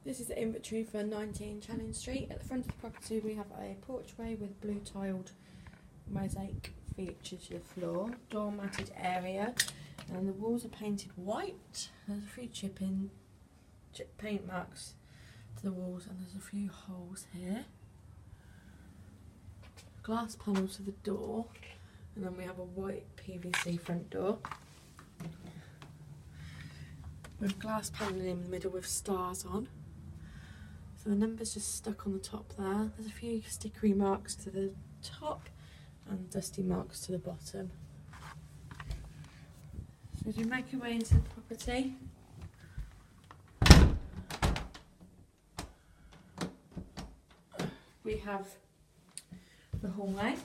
This is the inventory for 19 Channing Street. At the front of the property we have a porchway with blue tiled mosaic feature to the floor, door matted area, and the walls are painted white. There's a few chip paint marks to the walls, and there's a few holes here. Glass panel to the door, and then we have a white PVC front door with glass panelling in the middle with stars on. So the number's just stuck on the top there. There's a few stickery marks to the top and dusty marks to the bottom. So as we make our way into the property, we have the hallway,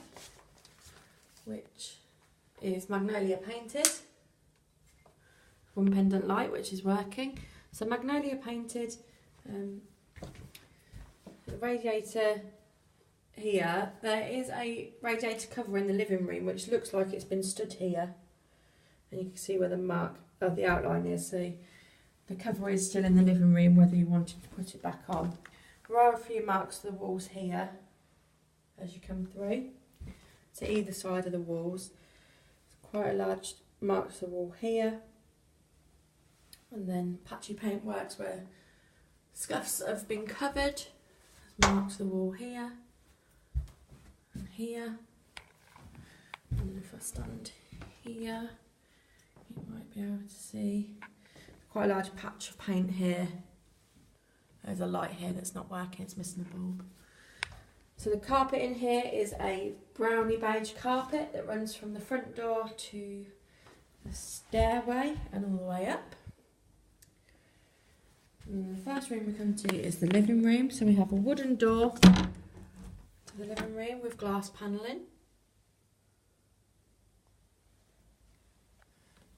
which is magnolia painted. One pendant light which is working. So magnolia painted. The radiator here, there is a radiator cover in the living room which looks like it's been stood here, and you can see where the mark of the outline is. So the cover is still in the living room whether you wanted to put it back on. There are a few marks to the walls here as you come through to either side of the walls. There's quite a large mark to the wall here, and then patchy paint works where scuffs have been covered. There's marks to the wall here and here, and if I stand here you might be able to see quite a large patch of paint here. There's a light here that's not working, it's missing a bulb. So the carpet in here is a browny beige carpet that runs from the front door to the stairway and all the way up. And the first room we come to is the living room. So we have a wooden door to the living room with glass panelling.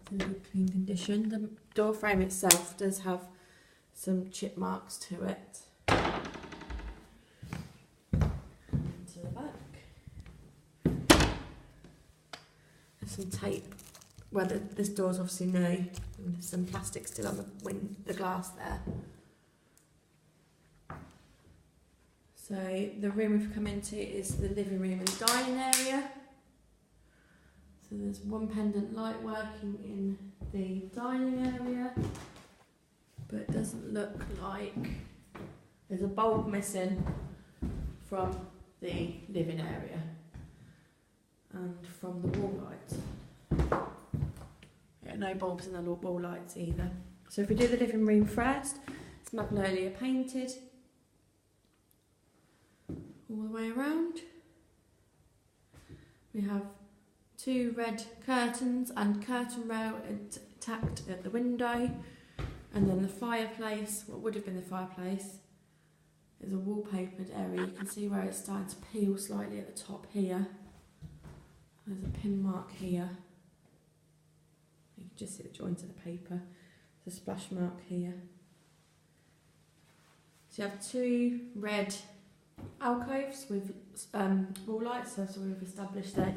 It's in good clean condition. The door frame itself does have some chip marks to it. And to the back. There's some tape. Well, this door's obviously new, and there's some plastic still on the glass there. So the room we've come into is the living room and dining area. So there's one pendant light working in the dining area, but it doesn't look like there's a bulb missing from the living area and from the wall light. No bulbs in the wall lights either. So if we do the living room first, it's magnolia painted all the way around. We have two red curtains and curtain rail tacked at the window, and then the fireplace, what would have been the fireplace, is a wallpapered area. You can see where it's starting to peel slightly at the top here. There's a pin mark here. You can just see the joint of the paper. There's a splash mark here. So you have two red alcoves with wall lights, so as we've established there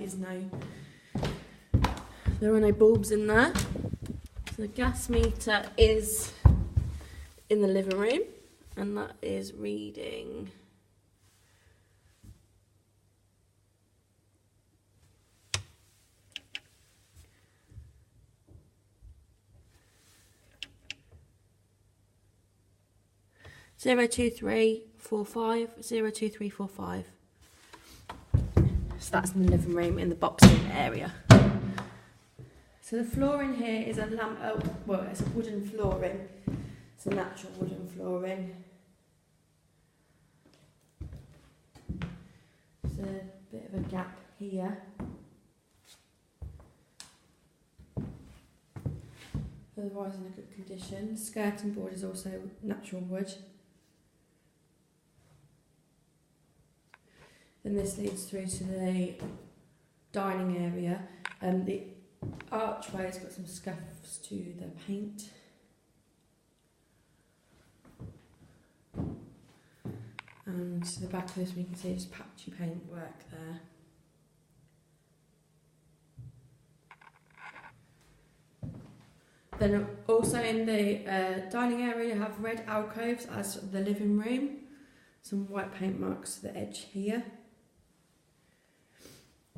are no bulbs in there. So the gas meter is in the living room, and that is reading (02345 02345). So that's in the living room in the boxing area. So the flooring here is it's a wooden flooring. It's a natural wooden flooring. There's a bit of a gap here. Otherwise in a good condition. Skirting board is also natural wood. Then this leads through to the dining area. The archway has got some scuffs to the paint. And to the back of this we can see just patchy paint work there. Then also in the dining area you have red alcoves as the living room. Some white paint marks to the edge here.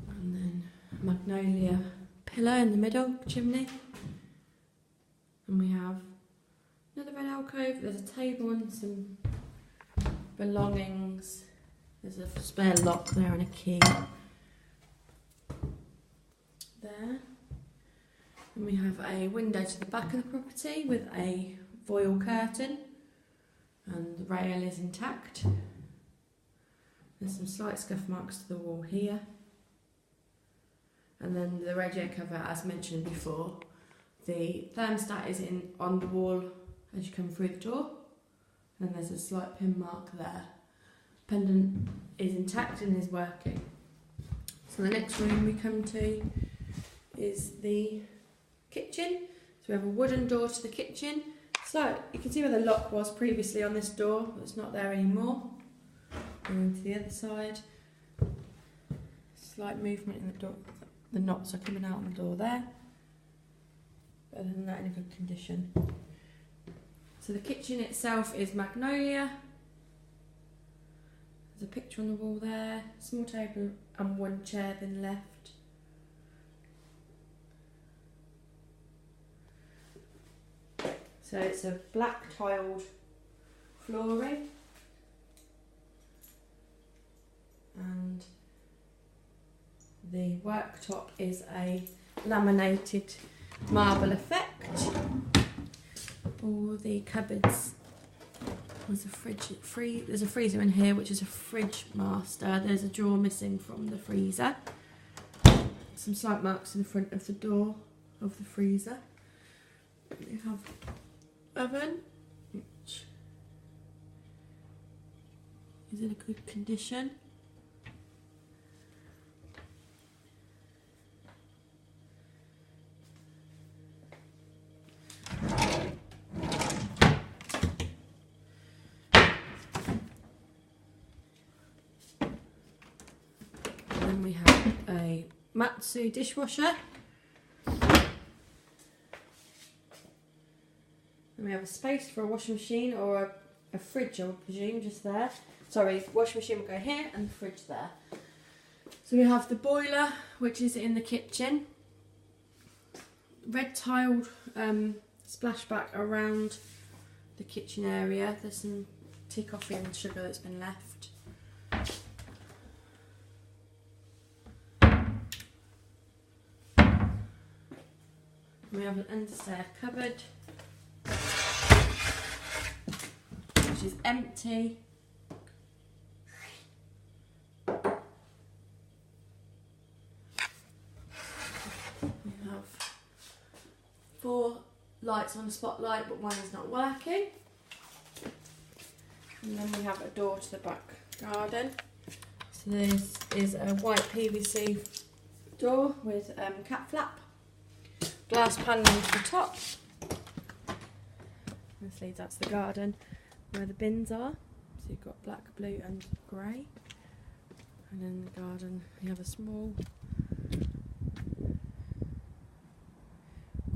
And then a magnolia pillar in the middle, chimney. And we have another red alcove. There's a table and some belongings. There's a spare lock there and a key. There. And we have a window to the back of the property with a voile curtain, and the rail is intact. There's some slight scuff marks to the wall here. And then the radiator cover, as mentioned before, the thermostat is on the wall as you come through the door, and there's a slight pin mark there. Pendant is intact and is working. So the next room we come to is the kitchen. So we have a wooden door to the kitchen. So you can see where the lock was previously on this door, but it's not there anymore. Going to the other side. Slight movement in the door. The knots are coming out on the door there. But other than that, in a good condition. So the kitchen itself is magnolia. There's a picture on the wall there. Small table and one chair been left. So it's a black tiled flooring, and the worktop is a laminated marble effect. All the cupboards, there's a freezer in here, which is a fridge master. There's a drawer missing from the freezer. Some slight marks in the front of the door of the freezer. We have oven, which is in a good condition. Then we have a Matsu dishwasher. And we have a space for a washing machine or a fridge, I would presume, just there. Sorry, washing machine will go here and the fridge there. So we have the boiler, which is in the kitchen. Red tiled splashback around the kitchen area. There's some tea, coffee and sugar that's been left. We have an understair cupboard, which is empty. We have 4 lights on the spotlight, but one is not working. And then we have a door to the back garden. So this is a white PVC door with cat flap. Glass paneling to the top. This leads out to the garden where the bins are. So you've got black, blue and grey. And in the garden you have a small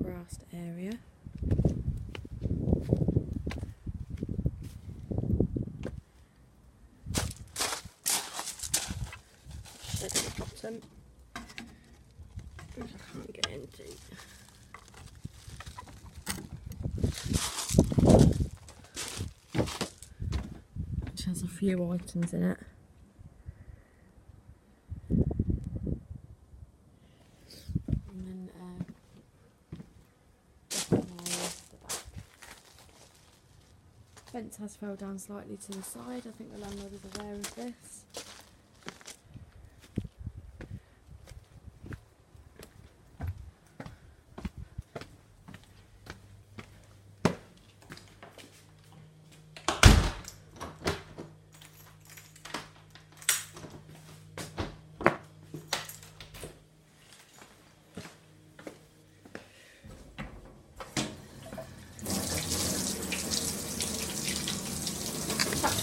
grassed area. Shed at the bottom, which I can't get into. Which has a few items in it. And then fence has fell down slightly to the side. I think the landlord is aware of this.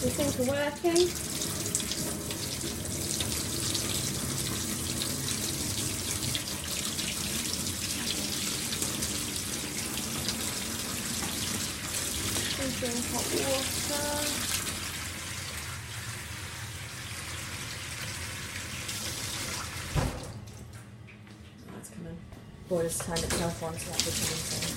The sink are working. boiling hot water. That's coming. Boiler's turned itself on, so that'll be coming soon.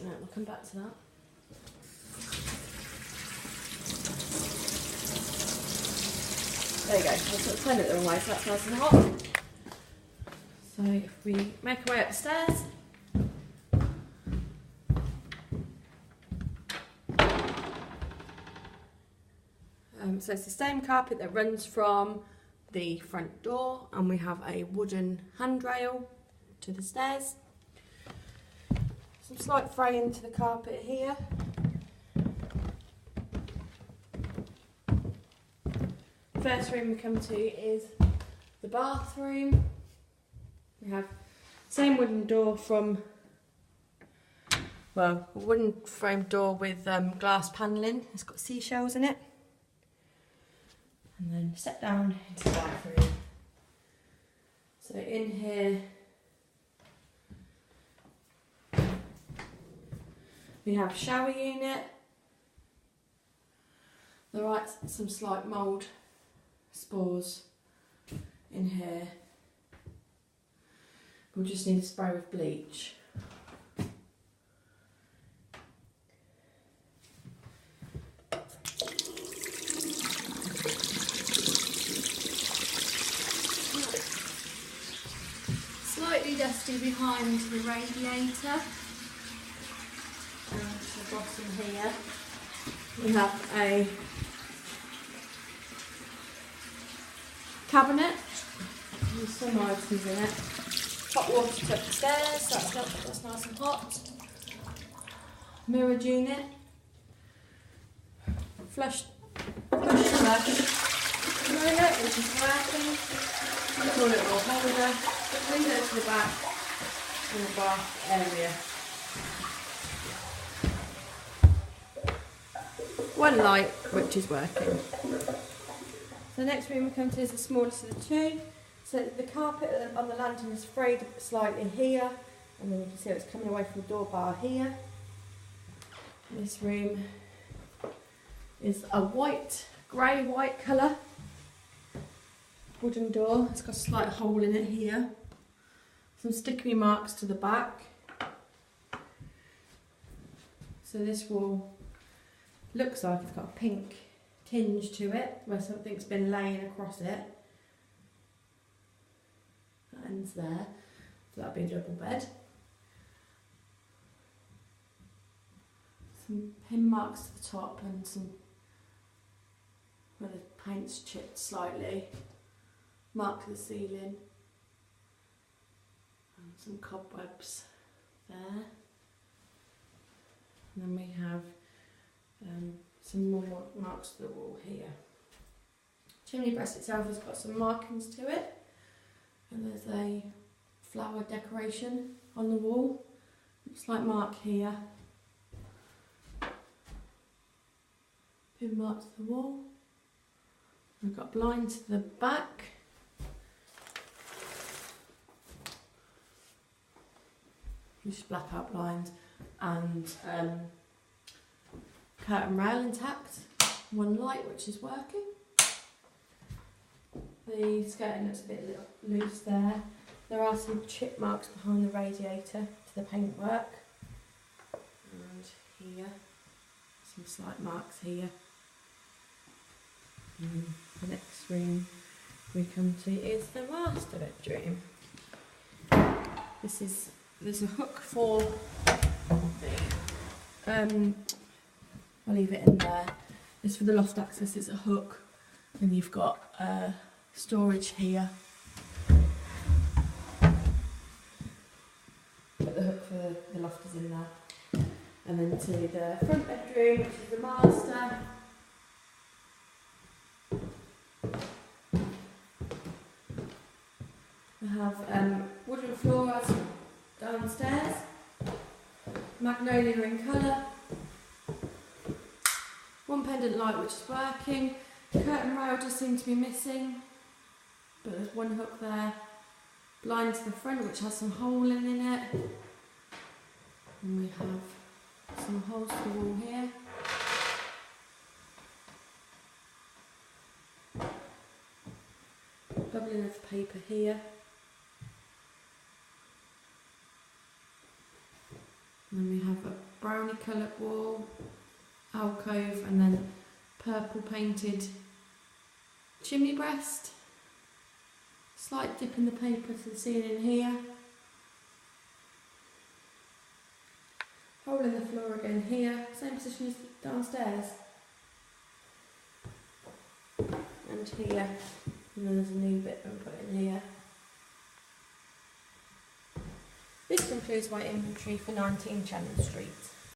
We'll come back to that. There you go, I sort of turned it the wrong way, so that's nice and hot. So if we make our way up the stairs, so it's the same carpet that runs from the front door, and we have a wooden handrail to the stairs. Some slight fraying to the carpet here. First room we come to is the bathroom. We have same wooden door from, well, a wooden frame door with glass panelling. It's got seashells in it. And then step down into the bathroom. So in here we have shower unit. There are some slight mould spores in here. We'll just need a spray with bleach. Slightly dusty behind the radiator. And the bottom here we have a cabinet with some items in it. Hot water to upstairs, that's nice and hot. Mirrored unit. Flush toilet, which is working. Toilet roll holder. Window to the back and the bath area. One light, which is working. So the next room we come to is the smallest of the two. So the carpet on the lantern is frayed slightly here, and then you can see it's coming away from the door bar here. This room is a grey-white colour wooden door. It's got a slight hole in it here. Some sticky marks to the back. So this wall looks like it's got a pink tinge to it, where something's been laying across it. That ends there, so that'll be a double bed. Some pin marks to the top and some where the paint's chipped slightly. Mark to the ceiling. And some cobwebs there. And then we have some more marks to the wall here. Chimney breast itself has got some markings to it, and there's a flower decoration on the wall. Looks like mark here. Pin mark to the wall. We've got blind to the back. Just blackout blind and curtain rail intact. One light which is working. The skirting looks a bit loose there. There are some chip marks behind the radiator to the paintwork. And here, some slight marks here. And the next room we come to is the master bedroom. There's a hook for the, I'll leave it in there. It's for the loft access, it's a hook, and you've got storage here. but the hook for the loft is in there. And then to the front bedroom, which is the master. We have wooden floors downstairs, magnolia in colour, one pendant light which is working, curtain rail just seems to be missing, but there's one hook there, blind to the front which has some holing in it, and we have some holes to the wall here. Bubbling of paper here. And then we have a brownie coloured wall, alcove, and then purple painted chimney breast. Slight dip in the paper to the ceiling here. Hole in the floor again here, same position as downstairs. And here, and then there's a new bit I'm putting here. This concludes my inventory for 19 Channimh Street.